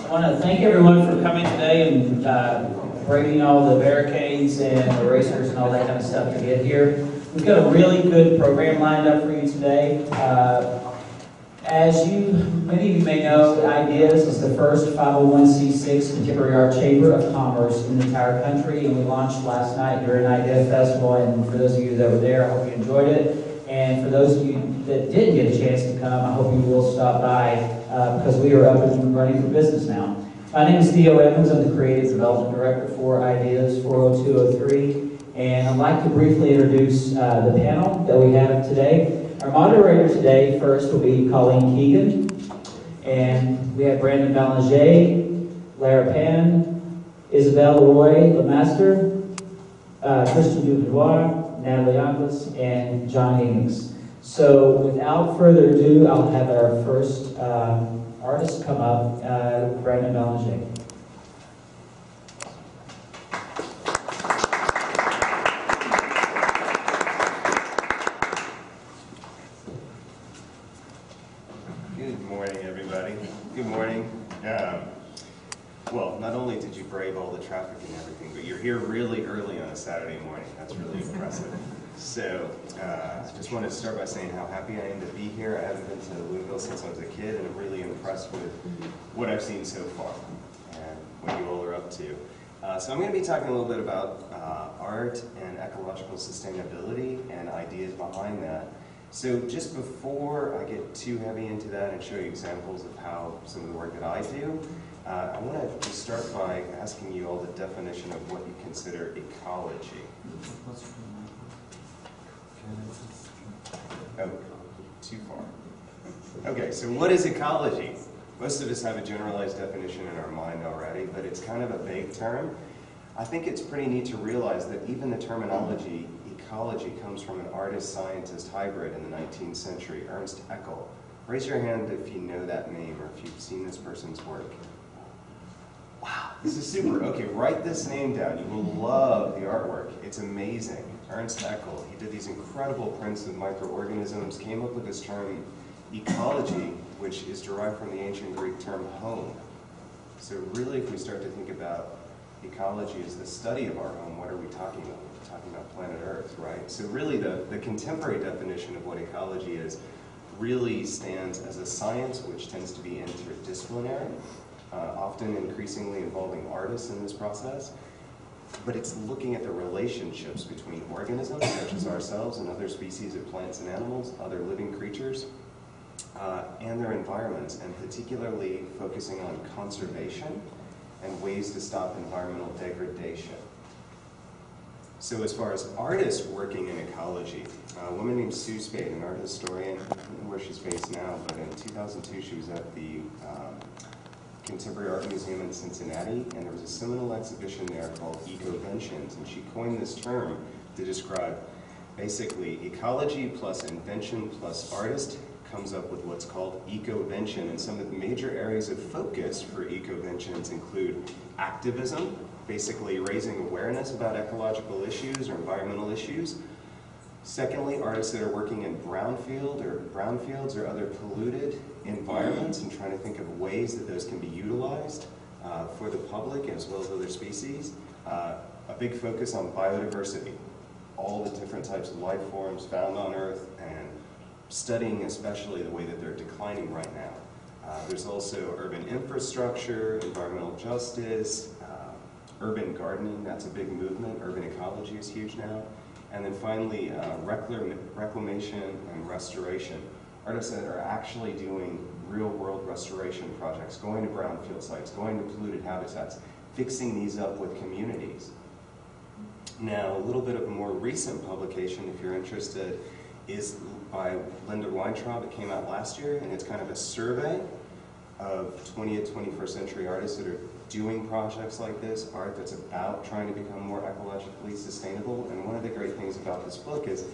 I want to thank everyone for coming today and bringing all the barricades and erasers and all that kind of stuff to get here. We've got a really good program lined up for you today. As many of you may know, IDEAS is the first 501c6 contemporary art chamber of commerce in the entire country, and we launched last night during IDEA Festival. And for those of you that were there, I hope you enjoyed it. And for those of you that didn't get a chance to come, I hope you will stop by because we are up and running for business now. My name is Theo Evans. I'm the Creative Development Director for IDEAS 40203, and I'd like to briefly introduce the panel that we have today. Our moderator today first will be Colleen Keegan, and we have Brandon Ballengée, Lara Pan, Isabelle Leroy Lemaster, Christian Dubois, Natalie Anglis, and John Ings. So without further ado, I'll have our first artist come up, Brandon Ballengée. Good morning, everybody. Good morning. Well, not only did you brave all the traffic and everything, but you're here really early on a Saturday morning. That's really impressive. So, I just wanted to start by saying how happy I am to be here. I haven't been to Louisville since I was a kid, and I'm really impressed with what I've seen so far and what you all are up to. So I'm going to be talking a little bit about art and ecological sustainability and ideas behind that. So just before I get too heavy into that and show you examples of how some of the work that I do, I want to just start by asking you all the definition of what you consider ecology. Oh, too far. Okay, so what is ecology? Most of us have a generalized definition in our mind already, but it's kind of a vague term. I think it's pretty neat to realize that even the terminology ecology comes from an artist-scientist hybrid in the 19th century, Ernst Haeckel. Raise your hand if you know that name or if you've seen this person's work. Wow, this is super. Okay, write this name down. You will love the artwork. It's amazing. Ernst Haeckel, he did these incredible prints of microorganisms, came up with this term ecology, which is derived from the ancient Greek term home. So really, if we start to think about ecology as the study of our home, what are we talking about? We're talking about planet Earth, right? So really, the contemporary definition of what ecology is really stands as a science which tends to be interdisciplinary, often increasingly involving artists in this process. But it's looking at the relationships between organisms, such as ourselves and other species of plants and animals, other living creatures, and their environments, and particularly focusing on conservation and ways to stop environmental degradation. So as far as artists working in ecology, a woman named Sue Spade, an art historian, I don't know where she's based now, but in 2002 she was at the Contemporary Art Museum in Cincinnati, and there was a seminal exhibition there called Ecoventions, and she coined this term to describe basically ecology plus invention plus artist comes up with what's called ecovention, and some of the major areas of focus for ecoventions include activism, basically raising awareness about ecological issues or environmental issues. Secondly, artists that are working in brownfields or other polluted environments and trying to think of ways that those can be utilized for the public as well as other species. A big focus on biodiversity, all the different types of life forms found on Earth, and studying especially the way that they're declining right now. There's also urban infrastructure, environmental justice, urban gardening, that's a big movement. Urban ecology is huge now. And then finally, reclamation and restoration. Artists that are actually doing real-world restoration projects, going to brownfield sites, going to polluted habitats, fixing these up with communities. Now, a little bit of a more recent publication, if you're interested, is by Linda Weintraub. It came out last year, and it's kind of a survey of 20th, 21st century artists that are doing projects like this, art that's about trying to become more ecologically sustainable. And one of the great things about this book is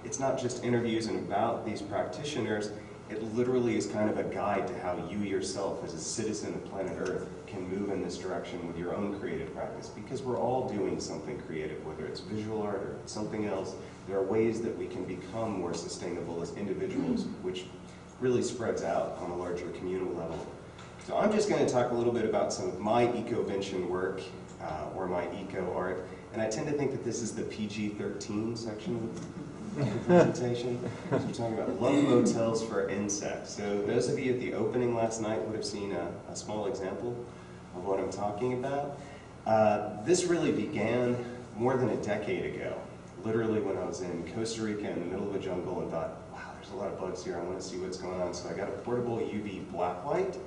it's not just interviews and about these practitioners, it literally is kind of a guide to how you yourself as a citizen of planet Earth can move in this direction with your own creative practice, because we're all doing something creative, whether it's visual art or something else. There are ways that we can become more sustainable as individuals, which really spreads out on a larger communal level. So I'm just going to talk a little bit about some of my ecovention work, or my eco art, and I tend to think that this is the PG-13 section of the presentation. So we're talking about love motels for insects. So those of you at the opening last night would have seen a small example of what I'm talking about. This really began more than a decade ago, literally when I was in Costa Rica in the middle of a jungle and thought, wow, there's a lot of bugs here, I want to see what's going on. So I got a portable UV blacklight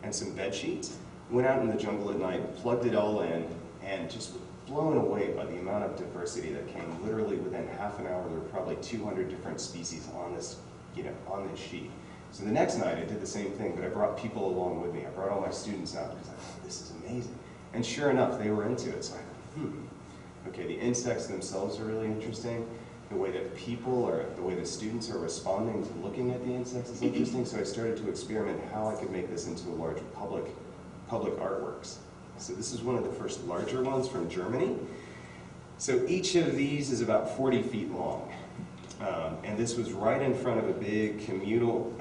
and some bed sheets, went out in the jungle at night, plugged it all in, and just blown away by the amount of diversity that came. Literally within half an hour, there were probably 200 different species on this, on this sheet. So the next night I did the same thing, but I brought people along with me. I brought all my students out because I thought, this is amazing. And sure enough, they were into it. So I thought, okay, the insects themselves are really interesting. The way that people, or the way the students are responding to looking at the insects is interesting. So I started to experiment how I could make this into a large public artworks. So this is one of the first larger ones from Germany. So each of these is about 40 feet long. And this was right in front of a big communal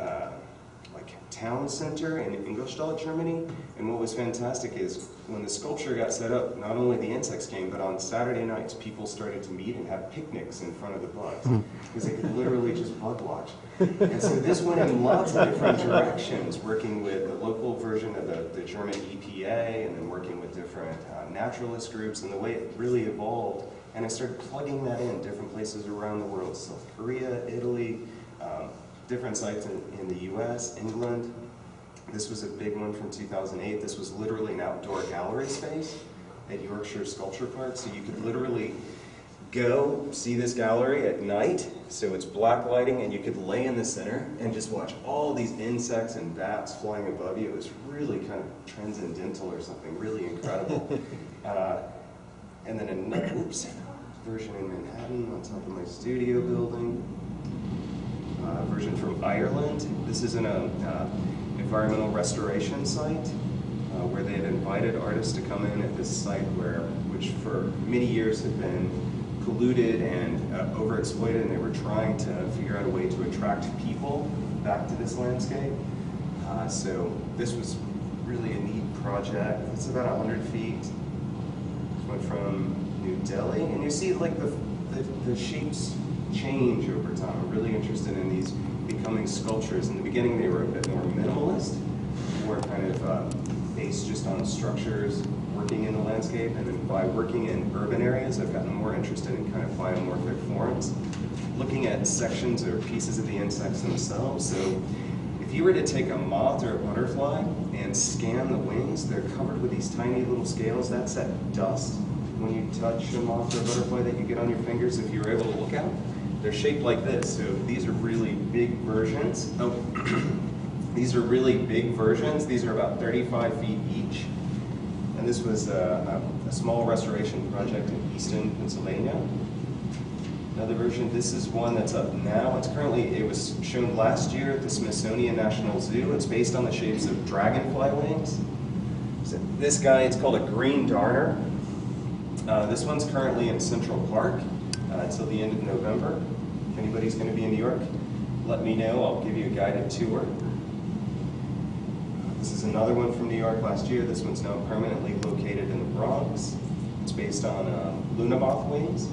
town center in Ingolstadt, Germany. And what was fantastic is when the sculpture got set up, not only the insects came, but on Saturday nights, people started to meet and have picnics in front of the bugs because they could literally just bug watch. And so this went in lots of different directions, working with the local version of the German EPA and then working with different naturalist groups, and the way it really evolved. And I started plugging that in different places around the world, South Korea, Italy, different sites in the US, England. This was a big one from 2008. This was literally an outdoor gallery space at Yorkshire Sculpture Park. So you could literally go see this gallery at night. So it's black lighting, and you could lay in the center and just watch all these insects and bats flying above you. It was really kind of transcendental or something, really incredible. And then another version in Manhattan on top of my studio building. Version from Ireland. This is an environmental restoration site where they had invited artists to come in at this site which for many years had been polluted and overexploited, and they were trying to figure out a way to attract people back to this landscape. So this was really a neat project. It's about 100 feet. This went from New Delhi, and you see like the shapes change over time. I'm really interested in these becoming sculptures. In the beginning, they were a bit more minimalist, more kind of based just on structures, working in the landscape, and then by working in urban areas, I've gotten more interested in kind of biomorphic forms, looking at sections or pieces of the insects themselves. So if you were to take a moth or a butterfly and scan the wings, they're covered with these tiny little scales. That's that dust when you touch a moth or a butterfly that you get on your fingers, if you were able to look at. They're shaped like this, so these are really big versions. Oh, these are really big versions. These are about 35 feet each. And this was a small restoration project in Easton, Pennsylvania. Another version, this is one that's up now. It was shown last year at the Smithsonian National Zoo. It's based on the shapes of dragonfly wings. So this guy, it's called a green darner. This one's currently in Central Park until the end of November. If anybody's going to be in New York, let me know. I'll give you a guided tour. This is another one from New York last year. This one's now permanently located in the Bronx. It's based on Luna moth wings.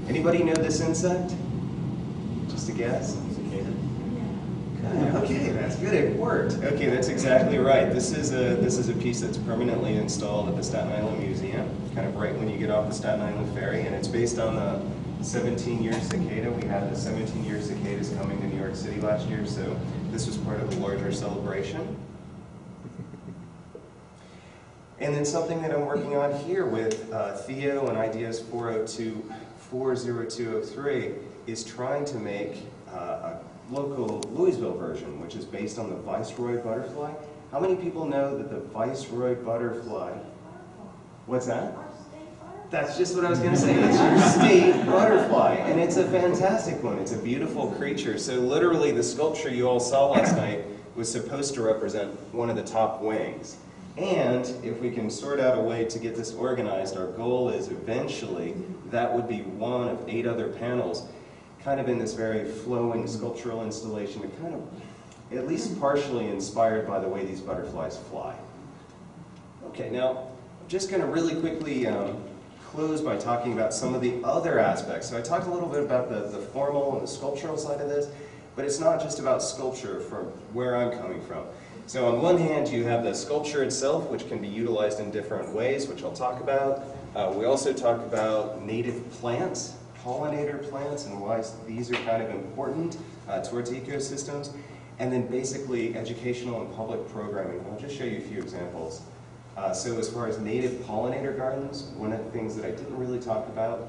Anybody know this insect? Just a guess? Okay, that's good. It worked. Okay, that's exactly right. This is a piece that's permanently installed at the Staten Island Museum, kind of right when you get off the Staten Island ferry, and it's based on the 17-year cicada. We had the 17-year cicadas coming to New York City last year, so this was part of the larger celebration. And then something that I'm working on here with Theo and Ideas 40203 is trying to make a local Louisville version, which is based on the Viceroy butterfly. How many people know that the Viceroy butterfly, what's that? That's just what I was going to say. It's your state butterfly, and it's a fantastic one. It's a beautiful creature. So literally the sculpture you all saw last night was supposed to represent one of the top wings. And if we can sort out a way to get this organized, our goal is eventually that would be one of 8 other panels, kind of in this very flowing sculptural installation to kind of at least partially inspired by the way these butterflies fly. Okay, now I'm just going to really quickly close by talking about some of the other aspects. So I talked a little bit about the formal and the sculptural side of this, but it's not just about sculpture from where I'm coming from. So on one hand, you have the sculpture itself, which can be utilized in different ways, which I'll talk about. We also talk about native plants, pollinator plants, and why these are kind of important towards ecosystems. And then basically educational and public programming. I'll just show you a few examples. So as far as native pollinator gardens, one of the things that I didn't really talk about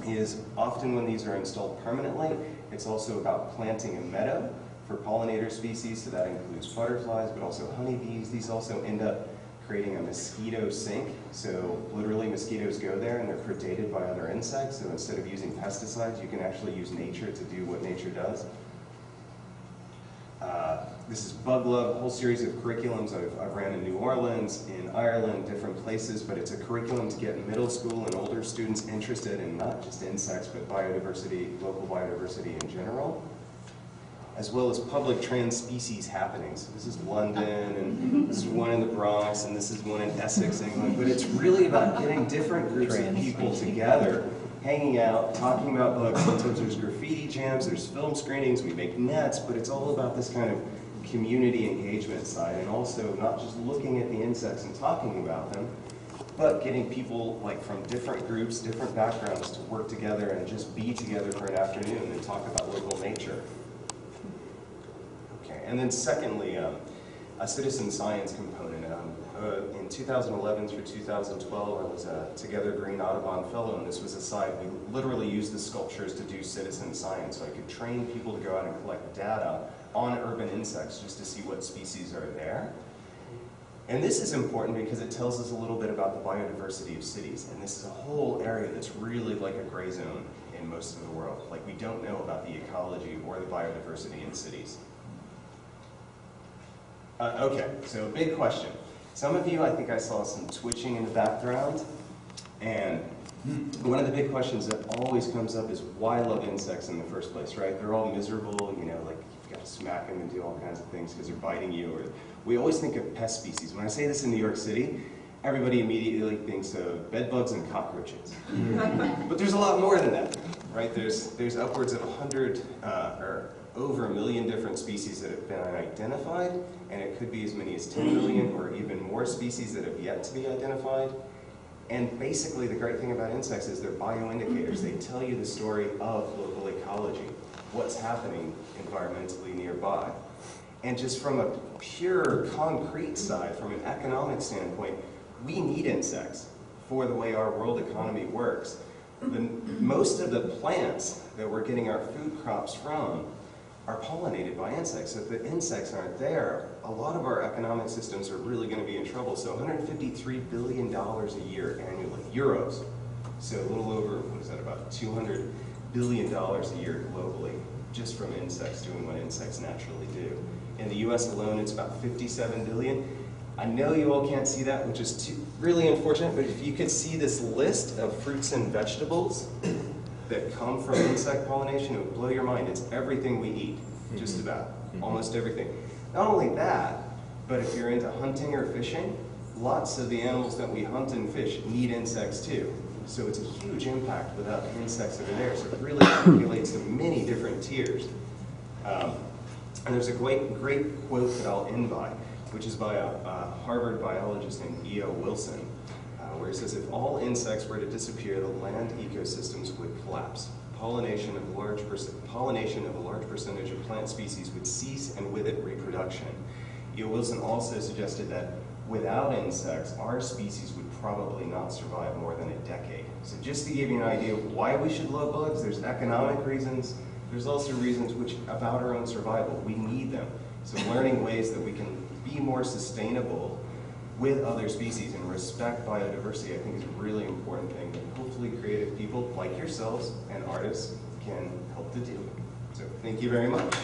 is often when these are installed permanently, it's also about planting a meadow for pollinator species, so that includes butterflies, but also honeybees. These also end up creating a mosquito sink, so literally mosquitoes go there and they're predated by other insects, so instead of using pesticides, you can actually use nature to do what nature does. This is Bug Love, a whole series of curriculums I've ran in New Orleans, in Ireland, different places, but it's a curriculum to get middle school and older students interested in not just insects, but biodiversity, local biodiversity in general, as well as public trans-species happenings. This is London, and this is one in the Bronx, and this is one in Essex, England, but it's really about getting different groups of people together, hanging out, talking about bugs. Sometimes there's graffiti jams, there's film screenings, we make nets, but it's all about this kind of community engagement side, and also not just looking at the insects and talking about them, but getting people like from different groups, different backgrounds to work together and just be together for an afternoon and talk about local nature. Okay, and then secondly, a citizen science component. In 2011 through 2012, I was a Together Green Audubon Fellow, and this was a side. We literally used the sculptures to do citizen science, so I could train people to go out and collect data on urban insects just to see what species are there. And this is important because it tells us a little bit about the biodiversity of cities, and this is a whole area that's really like a gray zone in most of the world. Like, we don't know about the ecology or the biodiversity in cities. Okay, so a big question. Some of you, I think I saw some twitching in the background, and one of the big questions that always comes up is why love insects in the first place, right? They're all miserable, you know, like you've got to smack them and do all kinds of things because they're biting you. Or we always think of pest species. When I say this in New York City, everybody immediately thinks of bed bugs and cockroaches. But there's a lot more than that, right? There's upwards of 100 or over 1 million different species that have been identified, and it could be as many as 10 million or even more species that have yet to be identified. And basically the great thing about insects is they're bioindicators. They tell you the story of local ecology, what's happening environmentally nearby. And just from a pure concrete side, from an economic standpoint, we need insects for the way our world economy works. Most of the plants that we're getting our food crops from are pollinated by insects. So if the insects aren't there, a lot of our economic systems are really going to be in trouble. So $153 billion a year annually, euros. So a little over, what is that, about $200 billion a year globally, just from insects doing what insects naturally do. In the US alone, it's about 57 billion. I know you all can't see that, which is really unfortunate, but if you could see this list of fruits and vegetables that come from insect pollination, it would blow your mind. It's everything we eat, just about, almost everything. Not only that, but if you're into hunting or fishing, lots of the animals that we hunt and fish need insects too. So it's a huge impact without the insects that are there. So it really populates to many different tiers. And there's a great quote that I'll end by, which is by a Harvard biologist named E.O. Wilson, where he says, if all insects were to disappear, the land ecosystems would collapse. Pollination of a large percentage of plant species would cease, and with it, reproduction. E.O. Wilson also suggested that without insects, our species would probably not survive more than a decade. So just to give you an idea of why we should love bugs, there's economic reasons, there's also reasons about our own survival. We need them. So learning ways that we can be more sustainable with other species and respect biodiversity, I think, is a really important thing that hopefully creative people like yourselves and artists can help to do. So thank you very much.